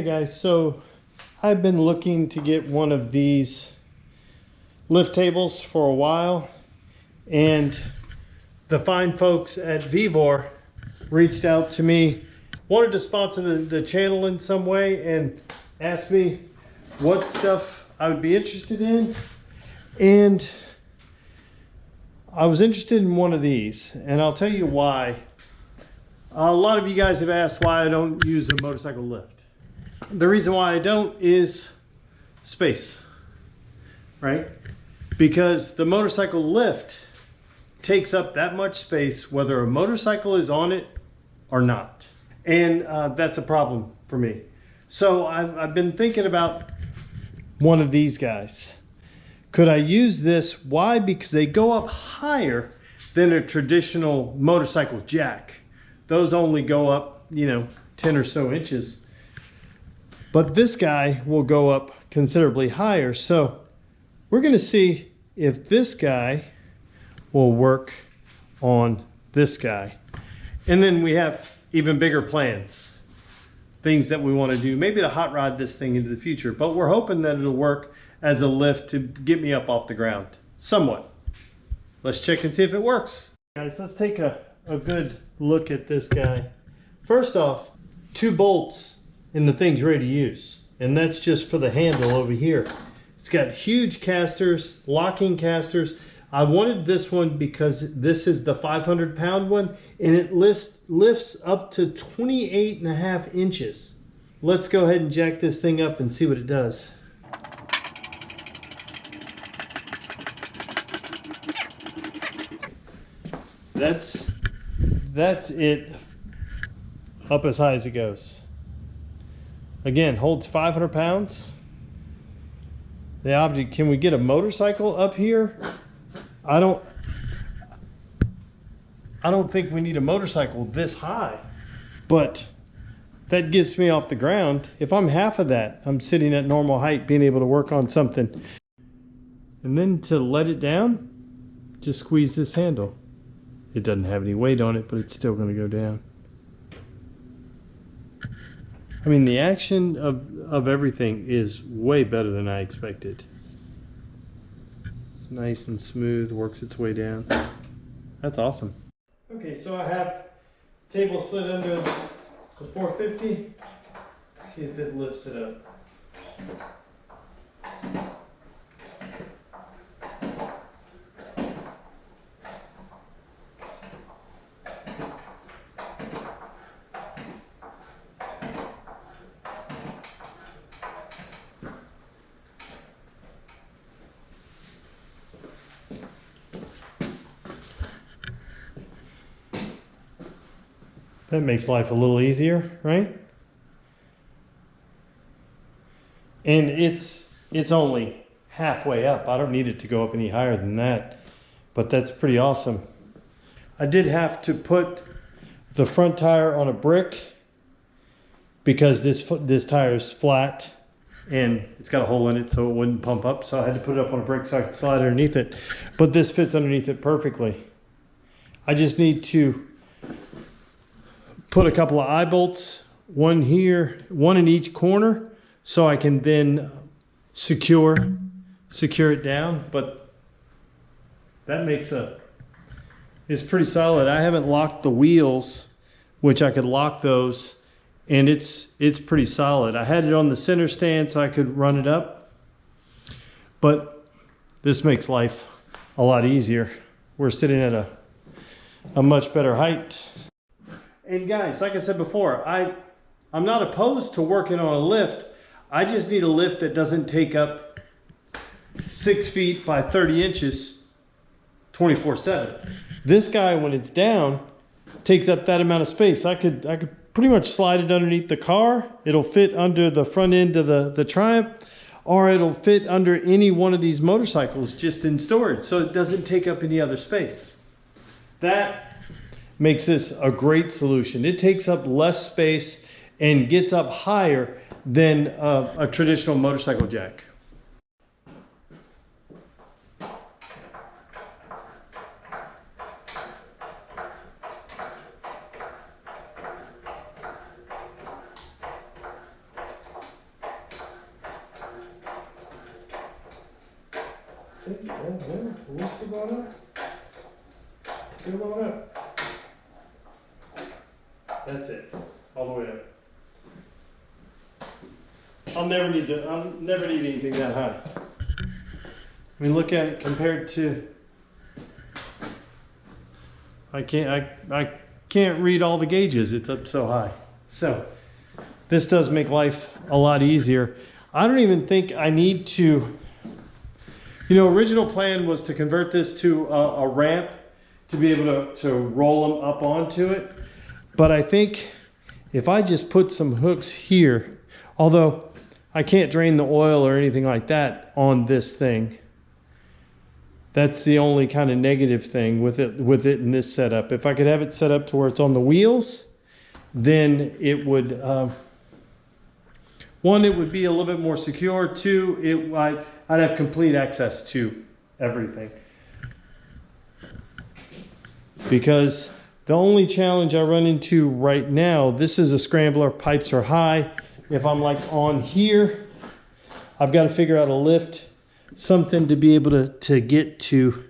guys, so I've been looking to get one of these lift tables for a while, and the fine folks at Vevor reached out to me, wanted to sponsor the channel in some way, and asked me what stuff I would be interested in. And I was interested in one of these, and I'll tell you why. A lot of you guys have asked why I don't use a motorcycle lift. The reason why I don't is space, right? Because the motorcycle lift takes up that much space whether a motorcycle is on it or not. And that's a problem for me. So I've been thinking about one of these guys. Could I use this? Why? Because they go up higher than a traditional motorcycle jack. Those only go up, 10 or so inches. But this guy will go up considerably higher. So we're going to see if this guy will work on this guy. And then we have even bigger plans, things that we want to do, maybe to hot rod this thing into the future. But we're hoping that it'll work as a lift to get me up off the ground, somewhat. Let's check and see if it works. Guys, let's take a good look at this guy. First off, 2 bolts and the thing's ready to use. And that's just for the handle over here. It's got huge casters, locking casters. I wanted this one because this is the 500-pound one, and it lifts up to 28.5 inches. Let's go ahead and jack this thing up and see what it does. That's it up as high as it goes. Again, holds 500 pounds. The object, can we get a motorcycle up here? I don't think we need a motorcycle this high, but that gets me off the ground. If I'm half of that, I'm sitting at normal height, being able to work on something. And then to let it down, just squeeze this handle. It doesn't have any weight on it, but it's still going to go down. I mean, the action of everything is way better than I expected. It's nice and smooth, works its way down. That's awesome. Okay, so I have table slid under the 450. Let's see if it lifts it up. That makes life a little easier, right? And it's only halfway up. I don't need it to go up any higher than that, but that's pretty awesome. I did have to put the front tire on a brick because this tire is flat and it's got a hole in it so it wouldn't pump up. So I had to put it up on a brick so I could slide underneath it. But this fits underneath it perfectly. I just need to put a couple of eye bolts, one here, one in each corner, so I can then secure it down. But that is pretty solid. I haven't locked the wheels, which I could lock those, and it's pretty solid. I had it on the center stand so I could run it up, but this makes life a lot easier. We're sitting at a much better height. And guys, like I said before, I'm not opposed to working on a lift. I just need a lift that doesn't take up 6 feet by 30 inches 24/7. This guy, when it's down, takes up that amount of space. I could pretty much slide it underneath the car. It'll fit under the front end of the Triumph, or it'll fit under any one of these motorcycles just in storage, so it doesn't take up any other space. That makes this a great solution. It takes up less space and gets up higher than a traditional motorcycle jack. We're still going up. Still going up. That's it. All the way up. I'll never need anything that high. I mean, look at it compared to. I can't read all the gauges. It's up so high. So this does make life a lot easier. I don't even think I need to. Original plan was to convert this to a ramp to be able to roll them up onto it. But I think if I just put some hooks here, although I can't drain the oil or anything like that on this thing. That's the only kind of negative thing with it in this setup. If I could have it set up to where it's on the wheels, then it would, one, it would be a little bit more secure. Two, I'd have complete access to everything. Because the only challenge I run into right now, this is a scrambler, pipes are high. If I'm like on here, I've got to figure out a lift, something to be able to get to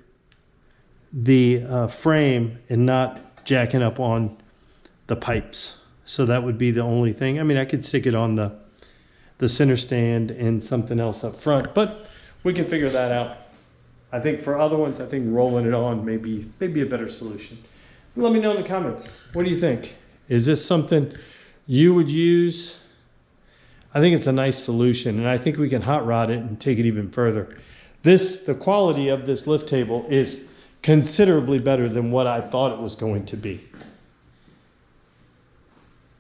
the frame and not jacking up on the pipes. So that would be the only thing. I mean, I could stick it on the center stand and something else up front, but we can figure that out. I think for other ones, I think rolling it on may be a better solution. Let me know in the comments. What do you think? Is this something you would use? I think it's a nice solution, and I think we can hot rod it and take it even further. The quality of this lift table is considerably better than what I thought it was going to be.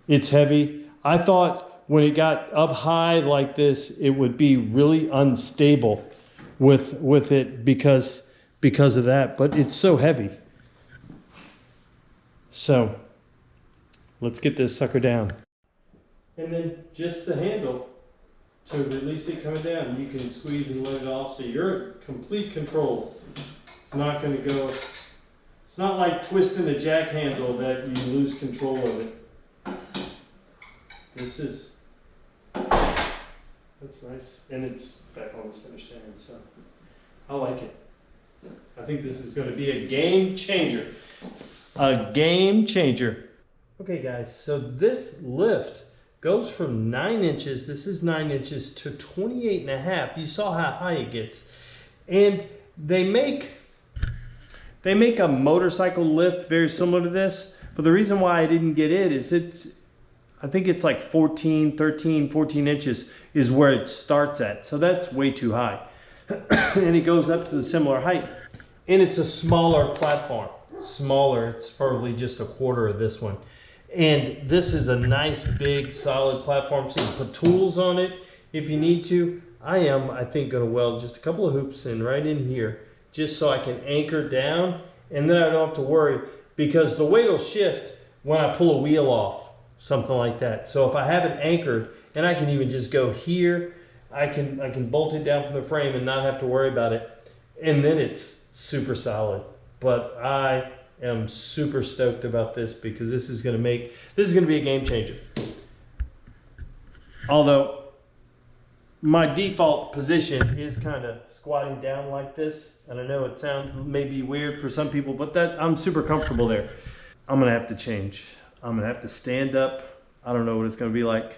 It's heavy. I thought when it got up high like this, it would be really unstable with it because of that, but it's so heavy. So let's get this sucker down. And then just the handle to release it coming down. You can squeeze and let it off, so you're in complete control. It's not going to go, it's not like twisting a jack handle that you lose control of it. This is, that's nice. And it's back on the center stand, so I like it. I think this is going to be a game changer. A game changer. Okay guys, so this lift goes from 9 inches, this is 9 inches, to 28.5. You saw how high it gets. And they make a motorcycle lift very similar to this, but the reason why I didn't get it is I think it's like 14 inches is where it starts at. So that's way too high. And it goes up to the similar height. And it's a smaller platform. Smaller, it's probably just a quarter of this one. And this is a nice big solid platform, so you can put tools on it if you need to. I think going to weld just a couple of hoops in right in here, just so I can anchor down, and then I don't have to worry, because the weight will shift when I pull a wheel off, something like that. So if I have it anchored, and I can even just go here, I can bolt it down from the frame and not have to worry about it, and then it's super solid. But I am super stoked about this because this is going to be a game changer. Although my default position is kind of squatting down like this, and I know it sounds maybe weird for some people, but I'm super comfortable there. I'm going to have to change. I'm going to have to stand up. I don't know what it's going to be like,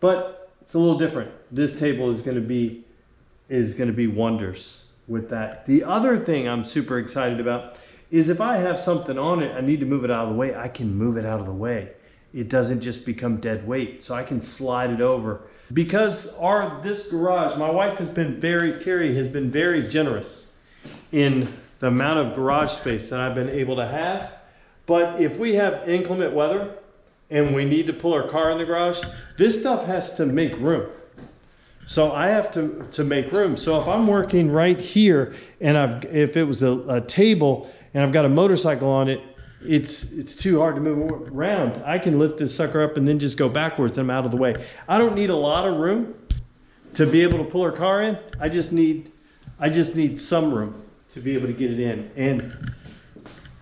but it's a little different. This table is going to be wonders with that. The other thing I'm super excited about is if I have something on it, I need to move it out of the way, I can move it out of the way. It doesn't just become dead weight, so I can slide it over. Because this garage, my wife Carrie has been very generous in the amount of garage space that I've been able to have. But if we have inclement weather and we need to pull our car in the garage, this stuff has to make room. So I have to make room. So if I'm working right here and if it was a table and I've got a motorcycle on it, it's too hard to move around. I can lift this sucker up and then just go backwards and I'm out of the way. I don't need a lot of room to be able to pull our car in. I just need some room to be able to get it in. And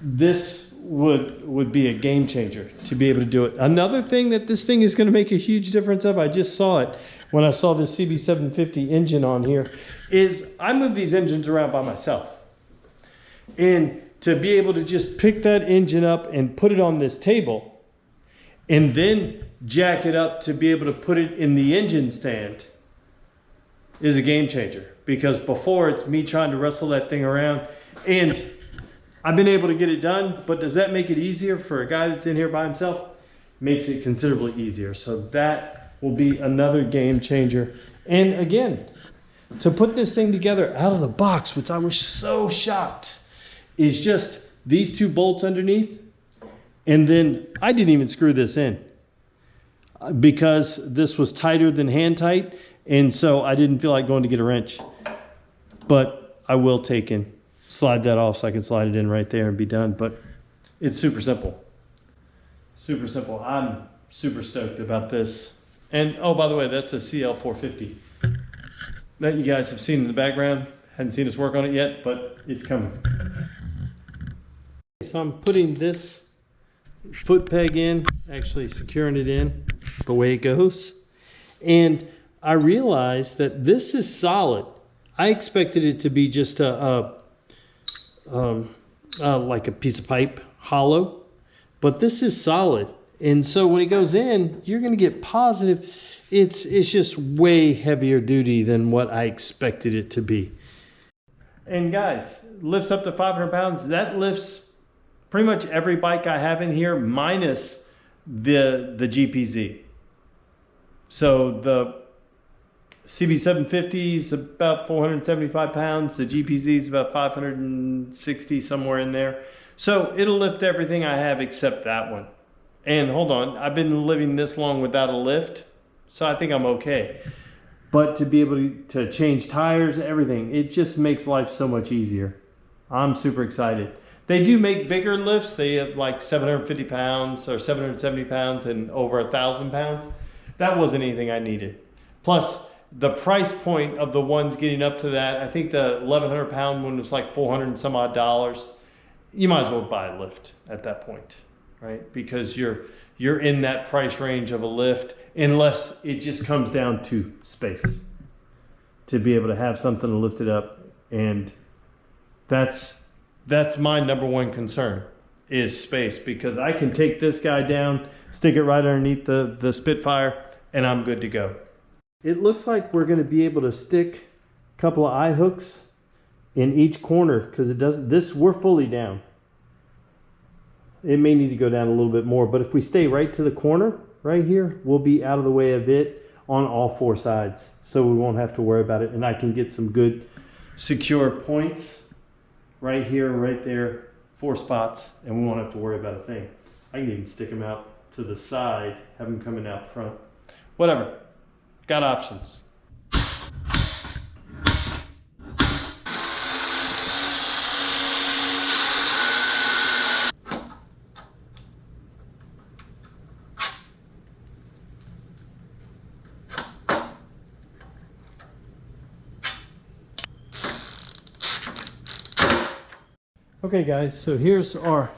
this would be a game changer to be able to do it. Another thing that this thing is going to make a huge difference of, I just saw it, when I saw this CB750 engine on here is I move these engines around by myself. And to be able to just pick that engine up and put it on this table and then jack it up to be able to put it in the engine stand is a game changer. Because before it's me trying to wrestle that thing around, and I've been able to get it done, but does that make it easier for a guy that's in here by himself? Makes it considerably easier. So that will be another game changer. And again, to put this thing together out of the box, which I was so shocked, is just these two bolts underneath. And then I didn't even screw this in because this was tighter than hand tight. And so I didn't feel like going to get a wrench, but I will take and slide that off so I can slide it in right there and be done. But it's super simple. Super simple. I'm super stoked about this. And oh, by the way, that's a CL450 that you guys have seen in the background. Hadn't seen us work on it yet, but it's coming. So I'm putting this foot peg in, actually securing it in the way it goes. And I realized that this is solid. I expected it to be just like a piece of pipe, hollow, but this is solid. And so when it goes in, you're gonna get positive. It's just way heavier duty than what I expected it to be. And guys, lifts up to 500 pounds. That lifts pretty much every bike I have in here minus the GPZ. So the CB750 is about 475 pounds. The GPZ is about 560, somewhere in there. So it'll lift everything I have except that one. And hold on, I've been living this long without a lift, so I think I'm okay. But to be able to change tires, everything, it just makes life so much easier. I'm super excited. They do make bigger lifts. They have like 750 pounds or 770 pounds and over 1,000 pounds. That wasn't anything I needed. Plus, the price point of the ones getting up to that, I think the 1,100 pound one was like 400 and some odd dollars. You might as well buy a lift at that point, right? Because you're in that price range of a lift, unless it just comes down to space to be able to have something to lift it up. And that's my number one concern is space, because I can take this guy down, stick it right underneath the Spitfire, and I'm good to go. It looks like we're going to be able to stick a couple of eye hooks in each corner, because it doesn't, this, we're fully down. It may need to go down a little bit more, but if we stay right to the corner right here, we'll be out of the way of it on all four sides, so we won't have to worry about it. And I can get some good secure points right here, right there, 4 spots, and we won't have to worry about a thing. I can even stick them out to the side, have them coming out front. Whatever, got options. Okay guys, so here's our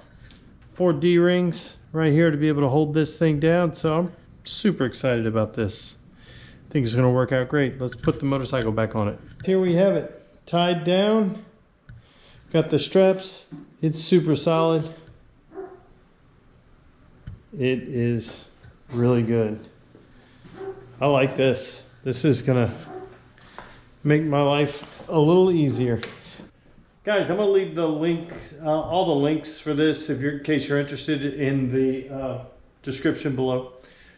4 D-rings right here to be able to hold this thing down. So I'm super excited about this. I think it's gonna work out great. Let's put the motorcycle back on it. Here we have it, tied down. Got the straps, it's super solid. It is really good. I like this. This is gonna make my life a little easier. Guys, I'm gonna leave the link, all the links for this, in case you're interested, in the description below,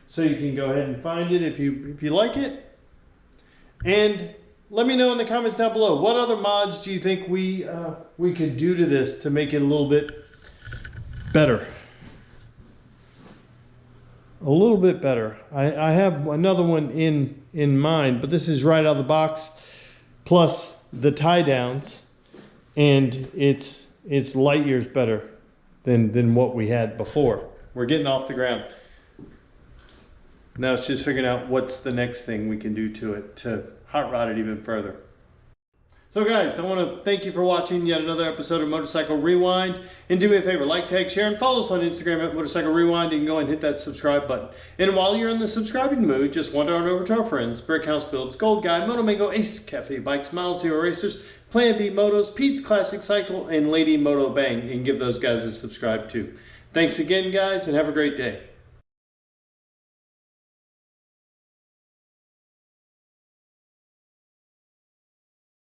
so you can go ahead and find it if you like it. And let me know in the comments down below, what other mods do you think we could do to this to make it a little bit better? A little bit better. I have another one in mind, but this is right out of the box, plus the tie downs. And it's light years better than what we had before. We're getting off the ground. Now it's just figuring out what's the next thing we can do to it to hot rod it even further. So guys, I want to thank you for watching yet another episode of Motorcycle Rewind. And do me a favor, like, tag, share, and follow us on Instagram at Motorcycle Rewind. You can go and hit that subscribe button. And while you're in the subscribing mood, just wander on over to our friends, Brickhouse Builds, Gold Guy, Moto Mango, Ace Cafe Bikes, Mile Zero Racers, Plan B Motos, Pete's Classic Cycle, and Lady Moto Bang, and give those guys a subscribe too. Thanks again, guys, and have a great day.